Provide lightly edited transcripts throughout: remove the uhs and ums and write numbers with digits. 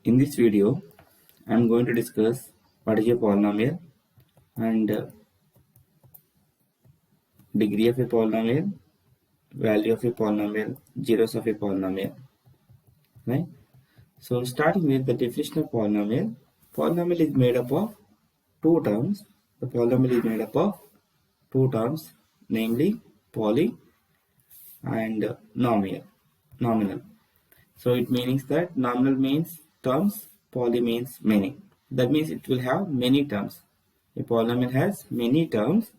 In this video, I am going to discuss what is a polynomial and degree of a polynomial, value of a polynomial, zeros of a polynomial. Right? So, starting with the definition of polynomial, polynomial is made up of two terms. The polynomial is made up of two terms, namely poly and nominal. So it means that nominal means terms, poly means many. That means it will have many terms. A polynomial has many terms.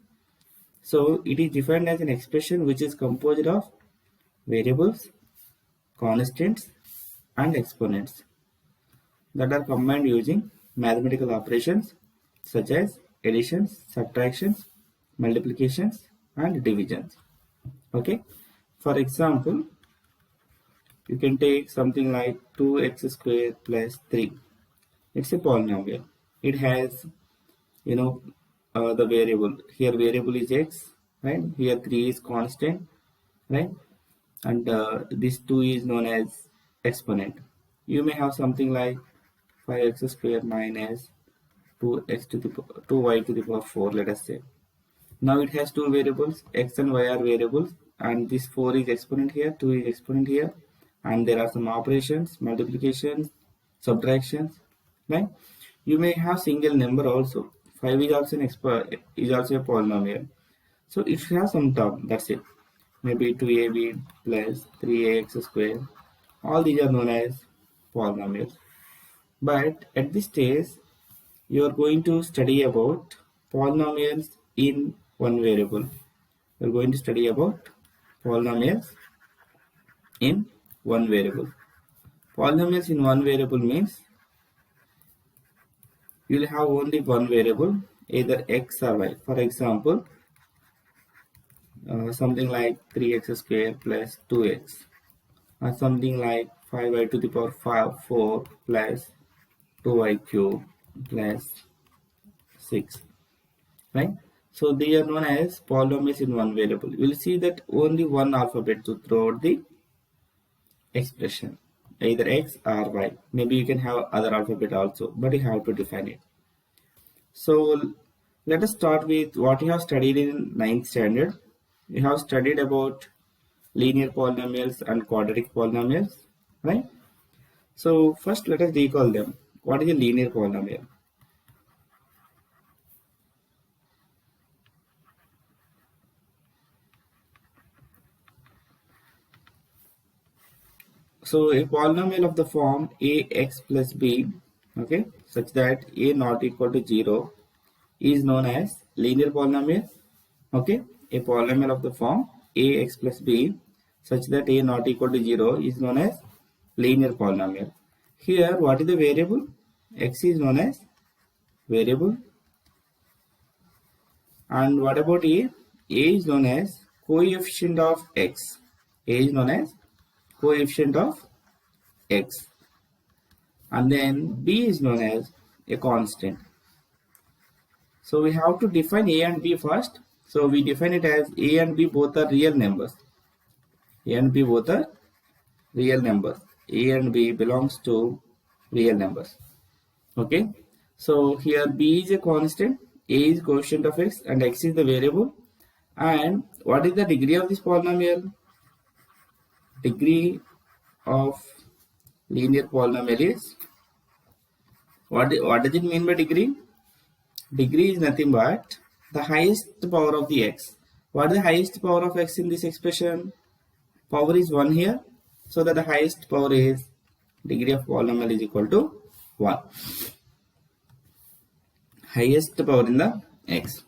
So it is defined as an expression which is composed of variables, constants, and exponents that are combined using mathematical operations such as additions, subtractions, multiplications, and divisions. Okay. For example, you can take something like 2x squared plus 3. It's a polynomial. It has, the variable. Here variable is x, right? Here 3 is constant, right? And this 2 is known as exponent. You may have something like 5x squared minus 2y to the power 4, let us say. Now it has two variables, x and y are variables, and this 4 is exponent here, 2 is exponent here, and there are some operations, multiplications, subtractions, right? You may have single number also. 5 is also a polynomial. So it has some term, that's it. Maybe 2ab plus 3ax square. All these are known as polynomials. But at this stage, you are going to study about polynomials in one variable. We are going to study about polynomials in one variable. Polynomials in one variable means you will have only one variable, either x or y. For example, something like 3x square plus 2x, or something like 5y to the power 4 plus 2y cube plus 6, right? So they are known as polynomials in one variable. You will see that only one alphabet to throughout the expression, either x or y. Maybe you can have other alphabet also, but you have to define it. So let us start with what you have studied in 9th standard. You have studied about linear polynomials and quadratic polynomials, right? So first let us recall them. What is a linear polynomial? So a polynomial of the form ax plus b, okay, such that a not equal to 0 is known as linear polynomial. Okay, a polynomial of the form ax plus b such that a not equal to 0 is known as linear polynomial. Here what is the variable? X is known as variable. And what about a? A is known as coefficient of x. A is known as coefficient of x. And then b is known as a constant. So we have to define a and b first. So we define it as a and b both are real numbers. A and b both are real numbers. A and b belongs to real numbers. Okay. So here b is a constant, a is coefficient of x, and x is the variable. And what is the degree of this polynomial? Degree of linear polynomial is, what does it mean by degree? Degree is nothing but the highest power of the x. What is the highest power of x in this expression? Power is 1 here, so that the highest power is degree of polynomial is equal to 1. Highest power in the x.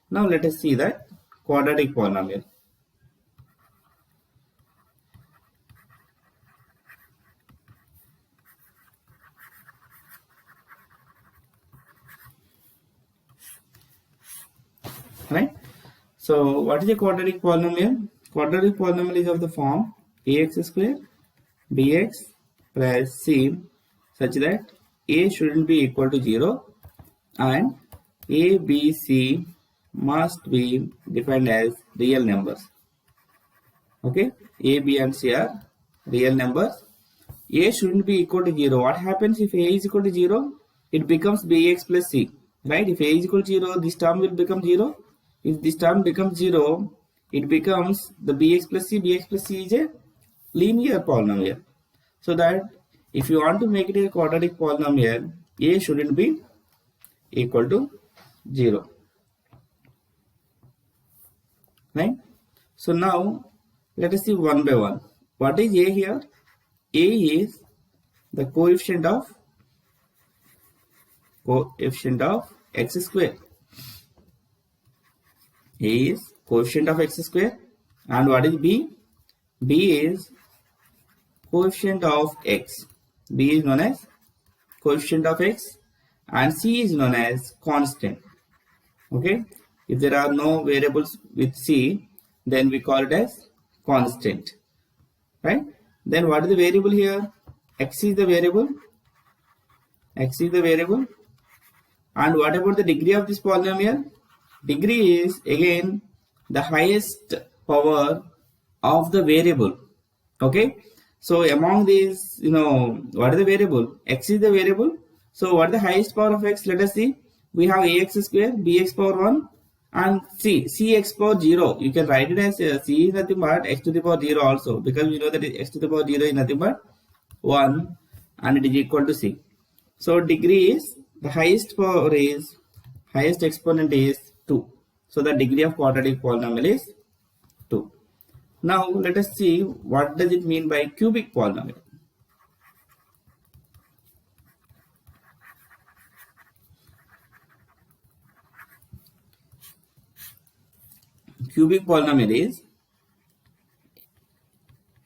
Now let us see that quadratic polynomial. Right? So what is a quadratic polynomial? Quadratic polynomial is of the form ax square bx plus c such that a shouldn't be equal to 0 and a, b, c must be defined as real numbers. Okay, a, b and c are real numbers a shouldn't be equal to 0. What happens if a is equal to 0? It becomes bx plus c, right? If a is equal to 0, this term will become 0. If this term becomes 0, it becomes the bx plus c. Bx plus c is a linear polynomial. So that if you want to make it a quadratic polynomial, a shouldn't be equal to 0, right? So now let us see one by one. What is a here? A is the coefficient of x square. A is coefficient of x square. And what is b? B is coefficient of x. B is known as coefficient of x, and c is known as constant. Okay, if there are no variables with c, then we call it as constant, right? Then what is the variable here? X is the variable. X is the variable. And what about the degree of this polynomial? Degree is again the highest power of the variable. Okay, so among these, what is the variable? X is the variable. So what is the highest power of x? Let us see. We have ax square, bx power 1, and cx power 0. You can write it as c is nothing but x to the power 0 also, because we know that x to the power 0 is nothing but 1 and it is equal to c. So degree is the highest power is, highest exponent is 2. So the degree of quadratic polynomial is 2. Now let us see what does it mean by cubic polynomial. Cubic polynomial is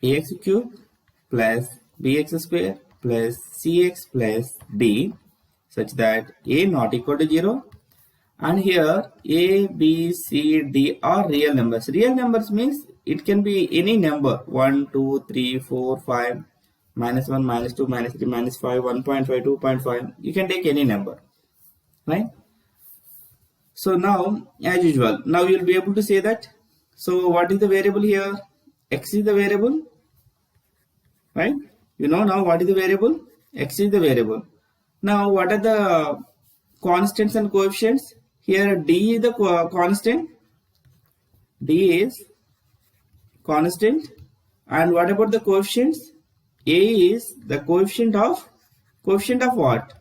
ax cube plus bx square plus cx plus d, such that a not equal to 0. And here a, b, c, d are real numbers. Real numbers means it can be any number, 1, 2, 3, 4, 5, minus 1, minus 2, minus 3, minus 5, 1.5, 2.5. You can take any number, right? So now, as usual, now you'll be able to say that. So what is the variable here? X is the variable, right? You know now what is the variable? X is the variable. Now what are the constants and coefficients? Here d is the constant. D is constant. And what about the coefficients? A is the coefficient of what?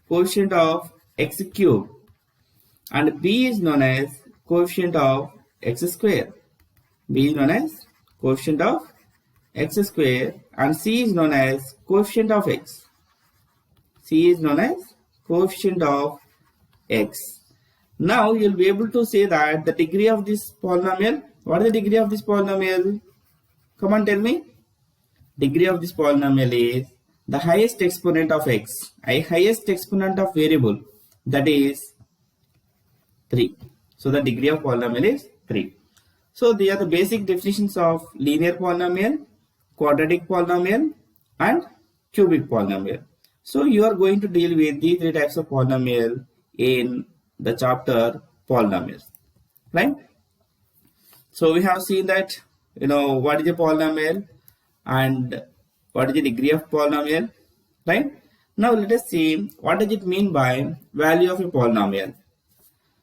Coefficient of x cube. And b is known as coefficient of x square. B is known as coefficient of x square, and c is known as coefficient of x. C is known as coefficient of x. Now you'll be able to say that the degree of this polynomial. What is the degree of this polynomial? Come on, tell me. Degree of this polynomial is the highest exponent of x, a highest exponent of variable, that is 3. So the degree of polynomial is 3. So they are the basic definitions of linear polynomial, quadratic polynomial, and cubic polynomial. So you are going to deal with these 3 types of polynomial in the chapter polynomials, right? So we have seen that what is a polynomial and what is the degree of polynomial, right? Now let us see what does it mean by value of a polynomial.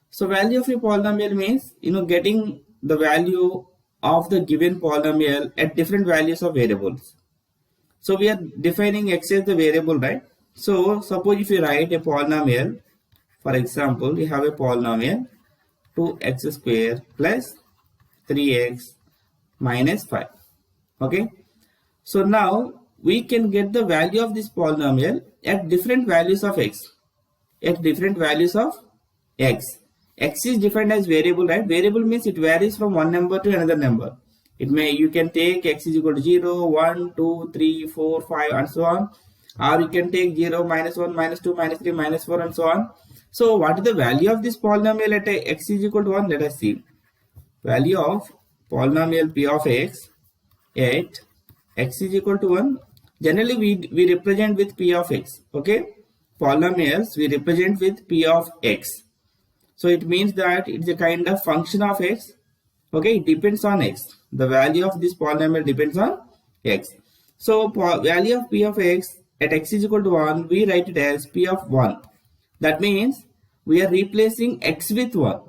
So value of a polynomial means getting the value of the given polynomial at different values of variables. So we are defining x as the variable, right? So suppose if you write a polynomial, for example, we have a polynomial 2x square plus 3x minus 5. Okay. So now we can get the value of this polynomial at different values of x. At different values of x. X is defined as variable, right? Variable means it varies from one number to another number. You can take x is equal to 0, 1, 2, 3, 4, 5 and so on. Or you can take 0, minus 1, minus 2, minus 3, minus 4 and so on. So what is the value of this polynomial at x is equal to 1? Let us see. Value of polynomial p of x at x is equal to 1. Generally we represent with p of x. Okay. Polynomials we represent with p of x. So it means that it's a kind of function of x. Okay. It depends on x. The value of this polynomial depends on x. So value of p of x at x is equal to 1, we write it as p of 1. That means we are replacing x with 1.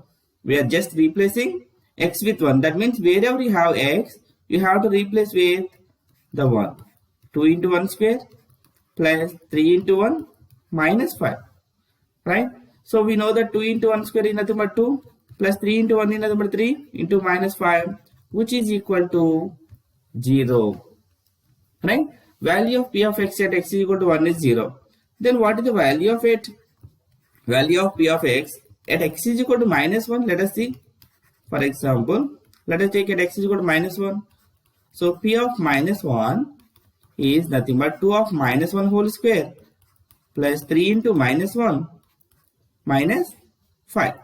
We are just replacing x with 1. That means wherever you have x, you have to replace with the 1. 2 into 1 square plus 3 into 1 minus 5. Right? So we know that 2 into 1 square is nothing but 2 plus 3 into 1 is nothing but 3 into minus 5, which is equal to 0. Right? Value of p of x at x is equal to 1 is 0. Then what is the value of it? Value of p of x at x is equal to minus 1. Let us see. For example, let us take at x is equal to minus 1. So p of minus 1 is nothing but 2 of minus 1 whole square plus 3 into minus 1 minus 5.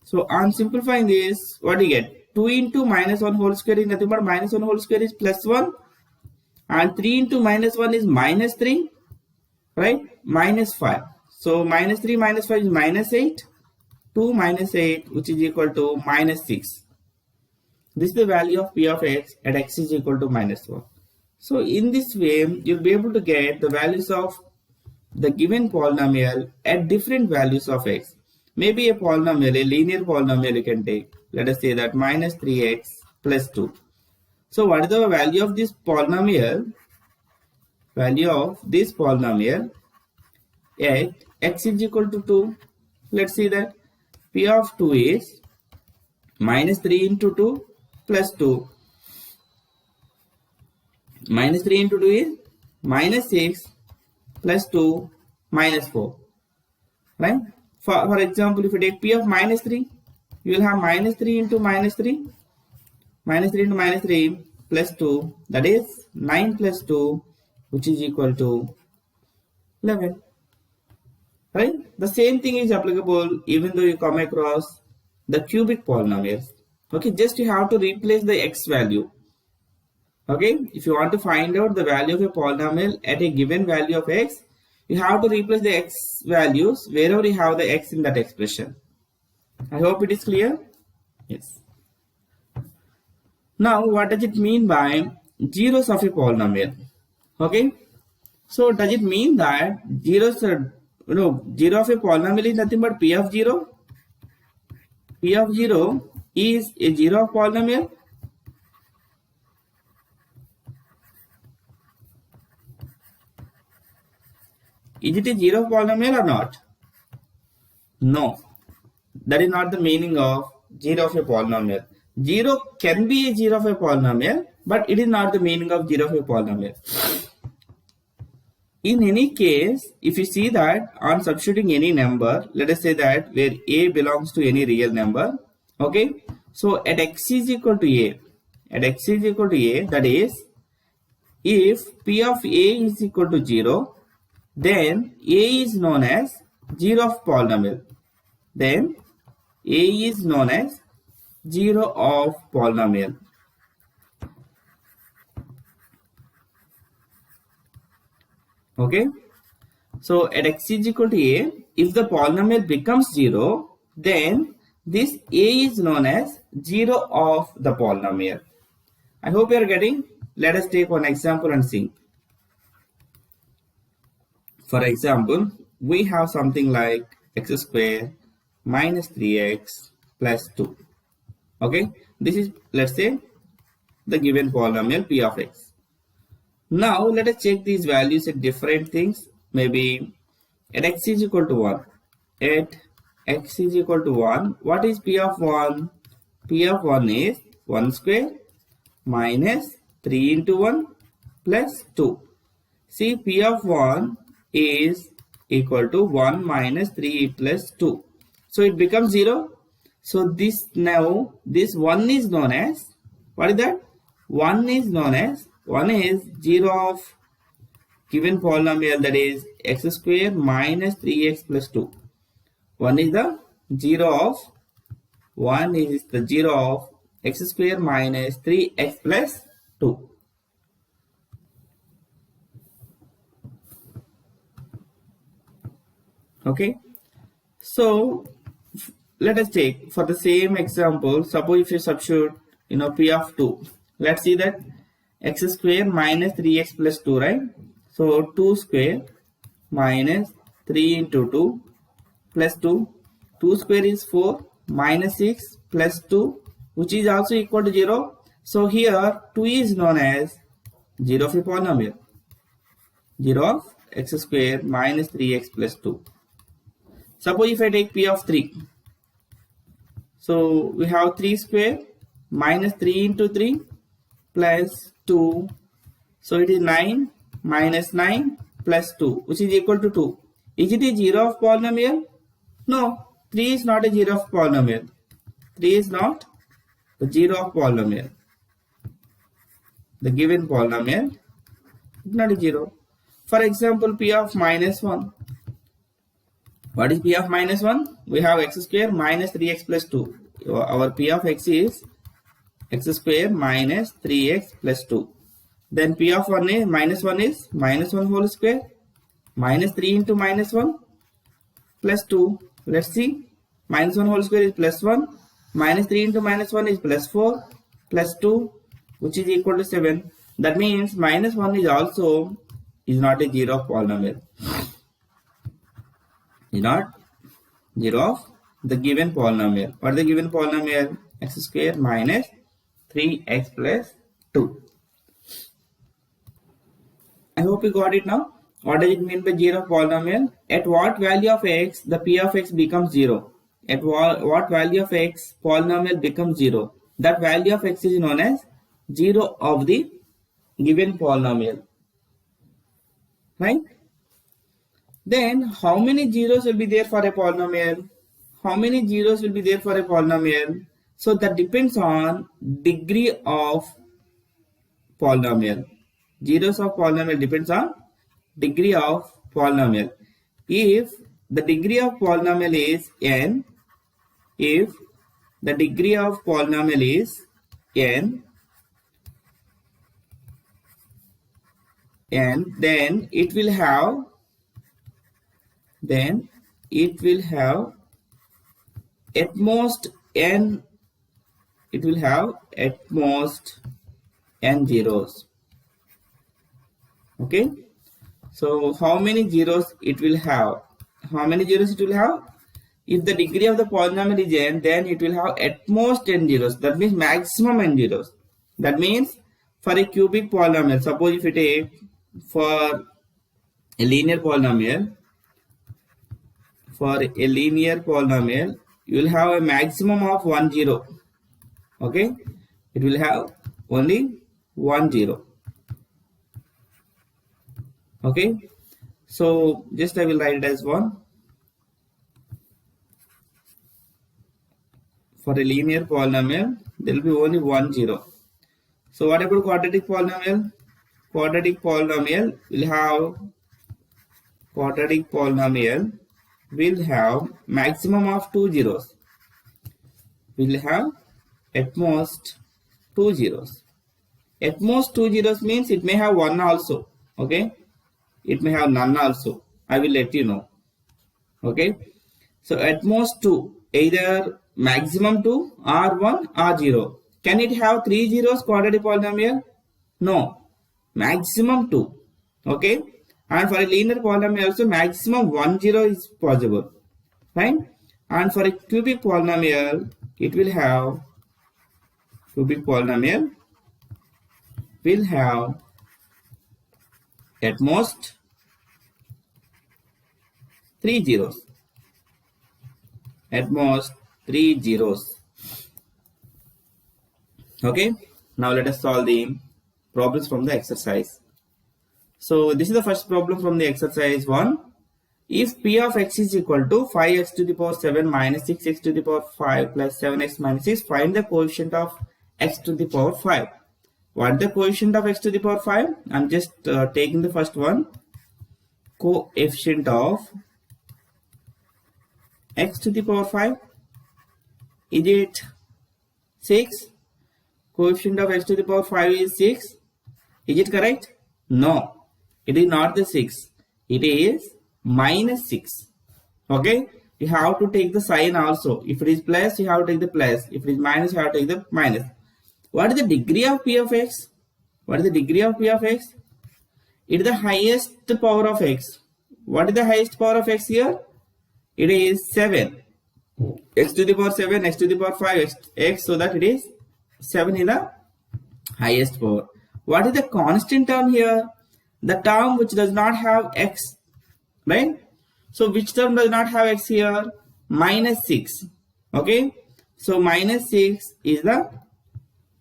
So on simplifying this, what do you get? 2 into minus 1 whole square is nothing but minus 1 whole square is plus 1, and 3 into minus 1 is minus 3, right? Minus 5. So minus 3 minus 5 is minus 8. 2 minus 8, which is equal to minus 6. This is the value of p of x at x is equal to minus 1. So in this way, you'll be able to get the values of the given polynomial at different values of x. Maybe a polynomial, a linear polynomial you can take. Let us say that minus 3x plus 2. So what is the value of this polynomial? Value of this polynomial at x is equal to 2. Let's see that p of 2 is minus 3 into 2 plus 2. Minus 3 into 2 is minus 6 plus 2 minus 4. Right? For example, if you take p of minus 3, you will have minus 3 into minus 3. Minus 3 into minus 3 plus 2, that is 9 plus 2, which is equal to 11. Right? The same thing is applicable even though you come across the cubic polynomials. Okay, just you have to replace the x value. Okay, if you want to find out the value of a polynomial at a given value of x, you have to replace the x values wherever you have the x in that expression. I hope it is clear. Yes. Now, what does it mean by zeros of a polynomial? Okay, so does it mean that zero of a polynomial is nothing but p of 0? P of 0 is a zero of polynomial? Is it a zero of polynomial or not? No, that is not the meaning of zero of a polynomial. 0 can be a zero of a polynomial, but it is not the meaning of zero of a polynomial. In any case, if you see that on substituting any number, let us say that where a belongs to any real number, okay, so at x is equal to a, at x is equal to a, that is, if p of a is equal to 0, then a is known as zero of polynomial. Then a is known as zero of polynomial. Okay, so at x is equal to a, if the polynomial becomes 0, then this a is known as zero of the polynomial. I hope you are getting. Let us take one example and see. For example, we have something like x square minus 3x plus 2. Okay, this is, let's say, the given polynomial p of x. Now let us check these values at different things. Maybe at x is equal to 1. At x is equal to 1, what is p of 1? P of 1 is 1 square minus 3 into 1 plus 2. See, p of 1 is equal to 1 minus 3 plus 2. So it becomes 0. So this now, this 1 is known as, what is that? 1 is known as, 1 is 0 of given polynomial, that is x square minus 3x plus 2. 1 is the 0 of, 1 is the 0 of x square minus 3x plus 2. Okay, so let us take for the same example, suppose if you substitute p of 2, Let's see that x square minus 3x plus 2, right? So 2 square minus 3 into 2 plus 2. 2 square is 4 minus 6 plus 2, which is also equal to 0. So here 2 is known as 0 of a polynomial. 0 of x square minus 3x plus 2. Suppose if I take p of 3. So we have 3 square minus 3 into 3 plus 2. So it is 9 minus 9 plus 2, which is equal to 2. Is it a 0 of polynomial? No, 3 is not a 0 of polynomial. 3 is not the 0 of polynomial. The given polynomial is not a 0. For example, p of minus 1. What is p of minus 1? We have x square minus 3x plus 2. Our p of x is x square minus 3x plus 2. Then p of 1 is minus 1 whole square minus 3 into minus 1 plus 2. Let's see. Minus 1 whole square is plus 1. Minus 3 into minus 1 is plus 4 plus 2, which is equal to 7. That means minus 1 is also not a 0 of polynomial. Is not 0 of the given polynomial. What is the given polynomial? X square minus 3x plus 2. I hope you got it now. What does it mean by 0 of polynomial? At what value of x the p of x becomes 0? At what value of x polynomial becomes 0? That value of x is known as 0 of the given polynomial. Right? Then how many zeros will be there for a polynomial? How many zeros will be there for a polynomial? So that depends on degree of polynomial. Zeros of polynomial depends on degree of polynomial. If the degree of polynomial is n, if the degree of polynomial is n, then it will have at most n, it will have at most n zeros. Okay, so how many zeros it will have? How many zeros it will have? If the degree of the polynomial is n, then it will have at most n zeros. That means maximum n zeros. That means for a cubic polynomial, suppose if you take for a linear polynomial, you will have a maximum of 1 0. Okay, it will have only 1 0. Okay, so just I will write it as 1. For a linear polynomial, there will be only 1 0. So what about quadratic polynomial? Quadratic polynomial will have maximum of 2 zeros. Will have at most 2 zeros. At most 2 zeros means it may have 1 also. Okay, it may have none also. I will let you know. Okay, so at most 2, either maximum 2 or 1 or 0. Can it have 3 zeros quadratic polynomial? No, maximum 2. Okay, and for a linear polynomial also maximum 1 0 is possible, right? And for a cubic polynomial, it will have at most 3 zeros. At most 3 zeros. Okay, now let us solve the problems from the exercise. So this is the first problem from the exercise 1. If p of x is equal to 5x to the power 7 minus 6x to the power 5 plus 7x minus 6, find the coefficient of x to the power 5. What is the coefficient of x to the power 5? I am just taking the first one. Coefficient of x to the power 5. Is it 6? Coefficient of x to the power 5 is 6. Is it correct? No, it is not the 6. It is minus 6. Okay, you have to take the sign also. If it is plus, you have to take the plus. If it is minus, you have to take the minus. What is the degree of p of x? What is the degree of p of x? It is the highest power of x. What is the highest power of x here? It is 7. X to the power 7, x to the power 5, x, so that it is 7 in the highest power. What is the constant term here? The term which does not have x, right? So which term does not have x here? Minus 6. Okay, so minus 6 is the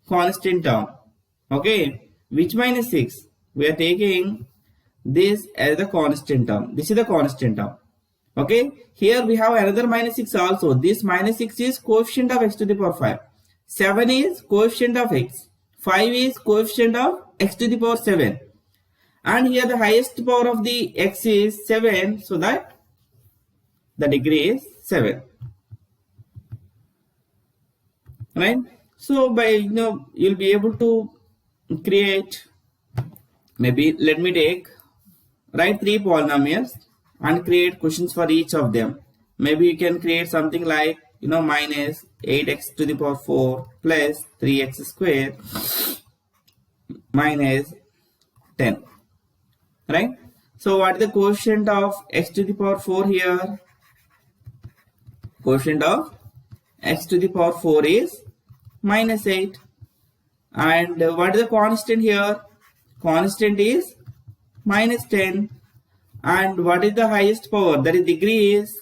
constant term. Okay, which minus 6? We are taking this as the constant term. This is the constant term. Okay, here we have another minus 6 also. This minus 6 is coefficient of x to the power 5. 7 is coefficient of x. 5 is coefficient of x to the power 7. And here the highest power of the x is 7, so that the degree is 7. Right? So by you'll be able to create, maybe let me write 3 polynomials and create questions for each of them. Maybe you can create something like minus 8x to the power 4 plus 3x square minus 10. Right? So what is the quotient of x to the power 4 here? Quotient of x to the power 4 is minus 8. And what is the constant here? Constant is minus 10. And what is the highest power? That is degree is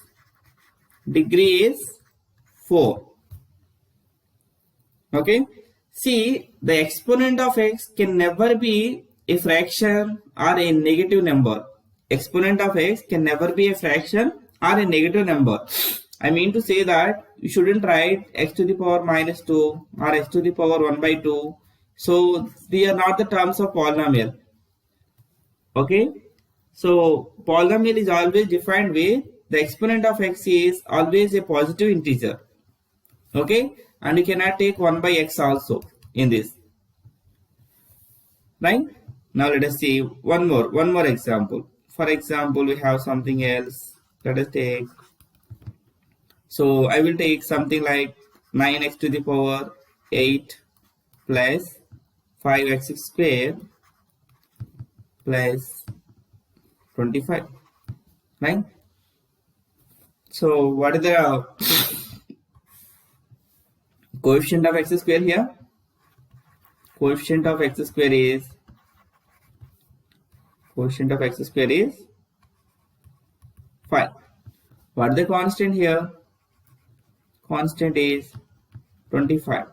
4. Okay. See, the exponent of x can never be a fraction or a negative number. Exponent of x can never be a fraction or a negative number. I mean to say that you shouldn't write x to the power minus 2 or x to the power 1 by 2. So they are not the terms of polynomial. Okay. So polynomial is always defined with the exponent of x is always a positive integer. Okay. And you cannot take 1 by x also in this. Right. Now let us see one more example. For example, we have something else. Let us take. So I will take something like 9x to the power 8 plus 5x square plus 25. Right? So what is the coefficient of x square here? Coefficient of x square is 5. What is the constant here? Constant is 25.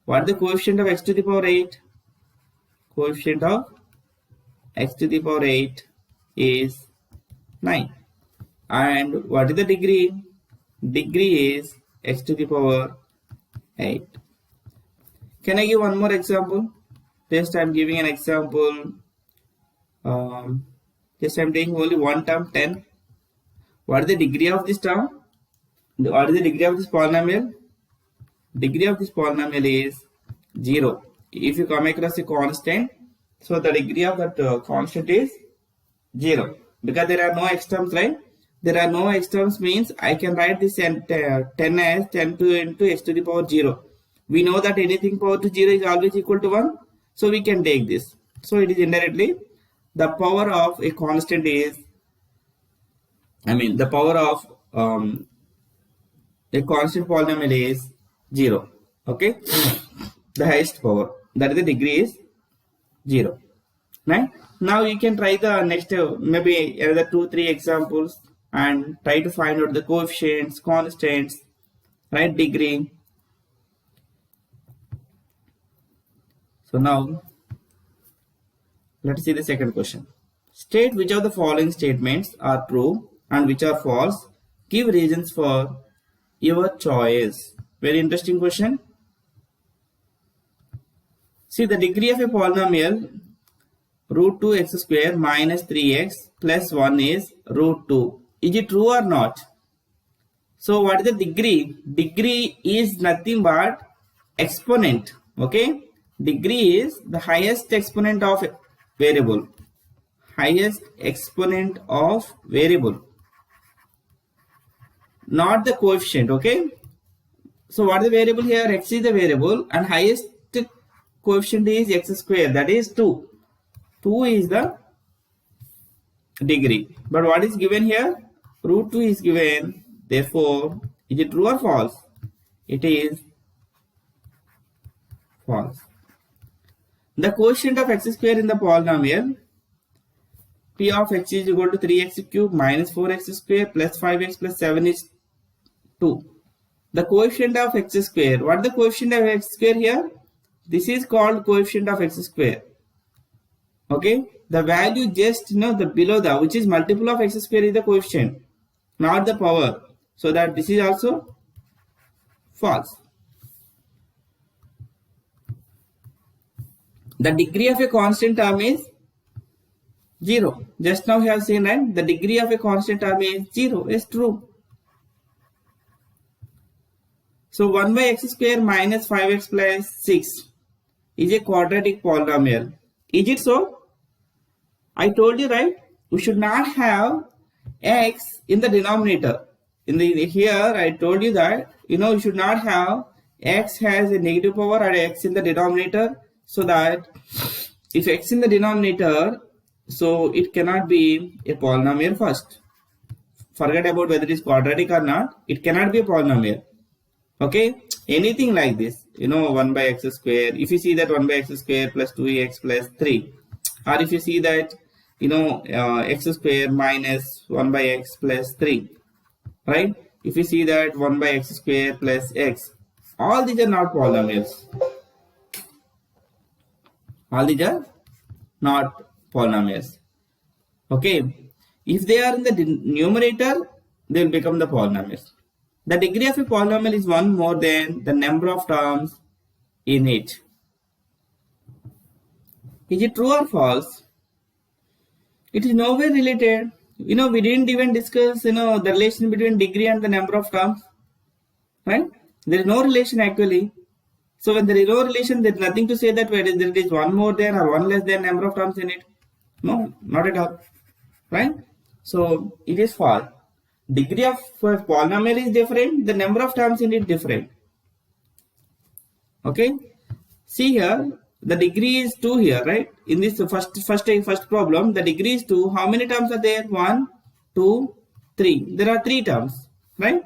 What is the coefficient of x to the power 8? Coefficient of x to the power 8 is 9. And what is the degree? Degree is x to the power 8. Can I give one more example? Just I am giving an example. Just I am taking only one term, 10. What is the degree of this term? What is the degree of this polynomial? Degree of this polynomial is 0. If you come across a constant, so the degree of that constant is 0. Because there are no x terms, right? There are no x terms means I can write this 10 as 10 into x to the power 0. We know that anything power to 0 is always equal to 1. So we can take this. So it is indirectly the power of a constant is, the power of a constant polynomial is 0. Okay. The highest power, that is the degree is 0. Right? Now you can try the next maybe another 2-3 examples and try to find out the coefficients, constants, right? Degree. So now let's see the second question. State which of the following statements are true and which are false. Give reasons for your choice. Very interesting question. See, the degree of a polynomial root 2x square minus 3x plus 1 is root 2. Is it true or not? So what is the degree? Degree is nothing but exponent. Okay. Degree is the highest exponent of variable. Highest exponent of variable. Not the coefficient. Okay. So what is the variable here? X is the variable and highest coefficient is x square, that is 2. 2 is the degree. But what is given here? Root 2 is given. Therefore, is it true or false? It is false. The quotient of x square in the polynomial p of x is equal to 3x cube minus 4x square plus 5x plus 7 is 2. The coefficient of x square. What is the coefficient of x square here? This is called coefficient of x square. Okay. The value just the below the which is multiple of x square is the coefficient, not the power. So that this is also false. The degree of a constant term is 0. Just now we have seen, right? The degree of a constant term is 0. Is true. So 1 by x square minus 5x plus 6 is a quadratic polynomial. Is it so? I told you, right? We should not have x in the denominator. Here I told you that you should not have x has a negative power or x in the denominator, so that if x in the denominator, so it cannot be a polynomial first. Forget about whether it is quadratic or not. It cannot be a polynomial. Okay, anything like this, 1 by x square. If you see that 1 by x square plus 2x plus 3, or if you see that x square minus 1 by x plus 3, right? If you see that 1 by x square plus x, all these are not polynomials. All these are not polynomials. Okay, if they are in the numerator, they will become the polynomials. The degree of a polynomial is 1 more than the number of terms in it. Is it true or false? It is nowhere related. We didn't even discuss the relation between degree and the number of terms, right? There is no relation actually. So when there is no relation, there is nothing to say that whether there is 1 more than or 1 less than number of terms in it. No, not at all, right? So it is false. Degree of polynomial is different, the number of terms in it different. Okay, see here, the degree is 2 here, right? In this first problem, the degree is 2. How many terms are there? 1, 2, 3. There are 3 terms, right?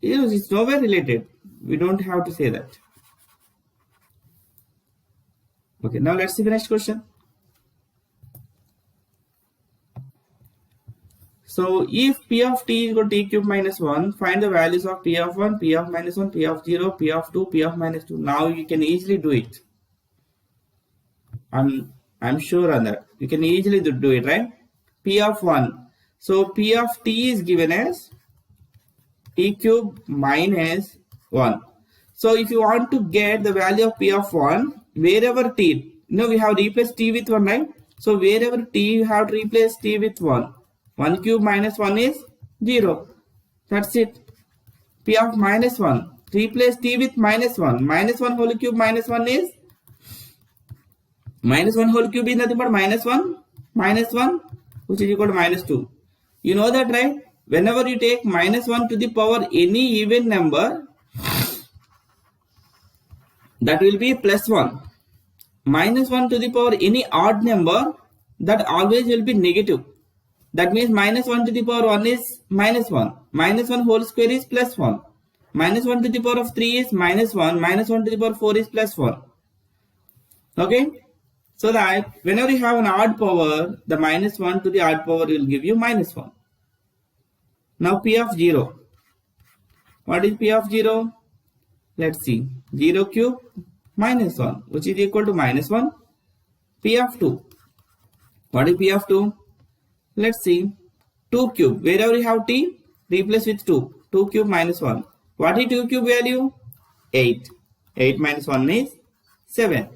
It's nowhere related. We don't have to say that. Okay, now let's see the next question. So if p of t is equal to t cube minus 1, find the values of p of 1, p of minus 1, p of 0, p of 2, p of minus 2. Now you can easily do it. I'm sure on that. You can easily do it, right? P of 1. So p of t is given as t cube minus 1. So if you want to get the value of p of 1, wherever t, we have replaced t with 1, right? So wherever t, you have to replace t with 1. 1 cube minus 1 is 0. That's it. P of minus 1. Replace t with minus 1. Minus 1 whole cube minus 1 is? Minus 1 whole cube is nothing but minus 1 which is equal to minus 2. You know that, right? Whenever you take minus 1 to the power any even number, that will be plus 1. Minus 1 to the power any odd number, that always will be negative. That means minus 1 to the power 1 is minus 1. Minus 1 whole square is plus 1. Minus 1 to the power of 3 is minus 1. Minus 1 to the power 4 is plus 1. Okay? So that whenever you have an odd power, the minus 1 to the odd power will give you minus 1. Now p of 0. What is p of 0? Let's see. 0 cube minus 1, which is equal to minus 1. P of 2. What is p of 2? Let's see. 2 cube. Wherever you have t, replace with 2. 2 cube minus 1. What is 2 cube value? 8. 8 minus 1 is 7.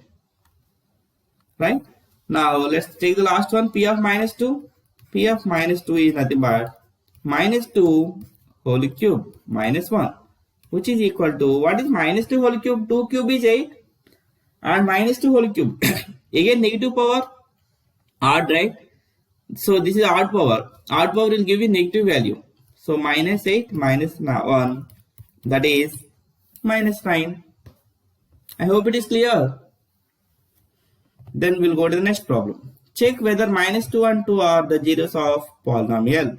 Right? Now let's take the last one. P of minus 2. P of minus 2 is nothing but minus 2 whole cube minus 1, which is equal to, what is minus 2 whole cube? 2 cube is 8 and minus 2 whole cube. Again negative power, odd, right? So this is odd power. Odd power will give you negative value. So minus 8 minus 1, that is minus 9. I hope it is clear. Then we'll go to the next problem. Check whether -2 and 2 are the zeros of polynomial.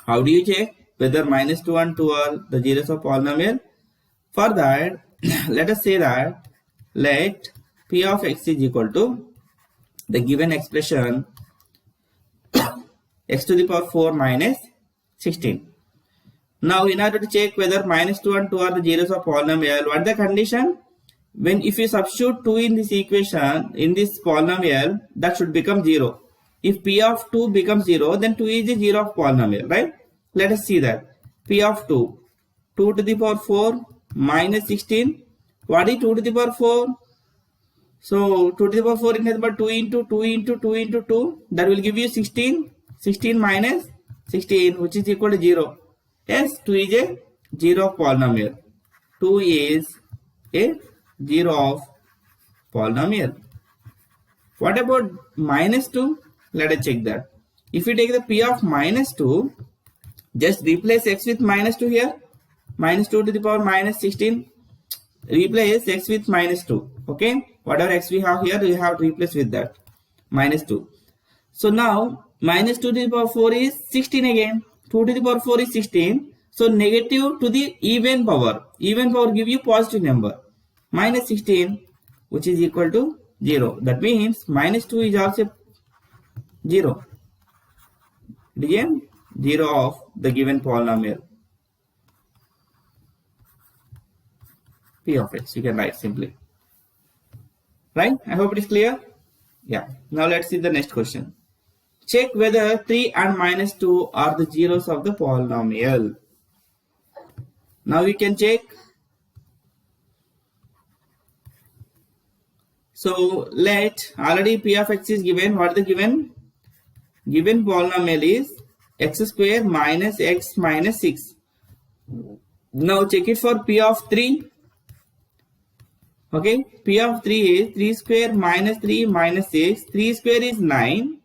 How do you check whether -2 and 2 are the zeros of polynomial? For that, let us say that let p of x is equal to the given expression x to the power 4 minus 16. Now, in order to check whether -2 and 2 are the zeros of polynomial, what is the condition? When if you substitute 2 in this equation, in this polynomial, that should become 0. If p of 2 becomes 0, then 2 is a 0 of polynomial, right? Let us see that. P of 2, 2 to the power 4 minus 16. What is 2 to the power 4? So 2 to the power 4 is nothing but 2 into 2 into 2 into 2. That will give you 16. 16 minus 16, which is equal to 0. Yes, 2 is a 0 of polynomial. 2 is a 0 of polynomial. What about -2? Let us check that. If you take the p of -2, just replace x with -2 here. -2 to the power minus 16. Replace x with -2. Okay. Whatever x we have here, we have to replace with that. -2. So now, -2 to the power 4 is 16 again. 2 to the power 4 is 16. So negative to the even power. Even power give you positive number. Minus 16, which is equal to 0. That means -2 is also 0. Again, 0 of the given polynomial. P of x, you can write simply. Right? I hope it is clear. Yeah. Now let's see the next question. Check whether 3 and -2 are the zeros of the polynomial. Now we can check. So let already p of x is given. What is the given? Given polynomial is x square minus x minus 6. Now check it for p of 3. Okay, p of 3 is 3 square minus 3 minus 6. 3 square is 9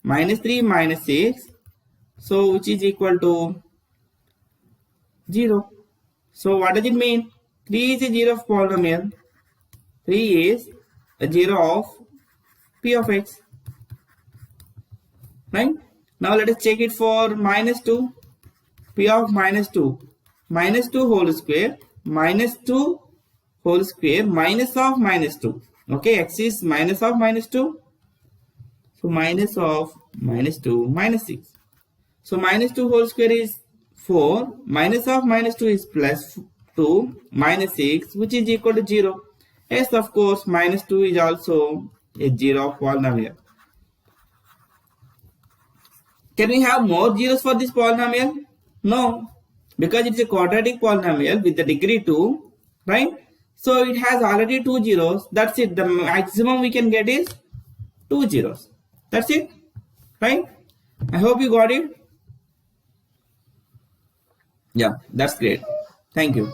minus 3 minus 6. So which is equal to 0. So what does it mean? 3 is a 0 of polynomial. 3 is a 0 of p of x. Right? Now let us check it for -2. P of -2. -2 whole square. -2 whole square minus of -2. Okay, x is minus of -2. So minus of -2 minus 6. So -2 whole square is 4. Minus of -2 is plus 2 minus 6, which is equal to 0. Yes, of course, -2 is also a 0 of polynomial. Can we have more zeros for this polynomial? No, because it's a quadratic polynomial with the degree 2, right? So it has already 2 zeros. That's it. The maximum we can get is 2 zeros. That's it, right? I hope you got it. Yeah, that's great. Thank you.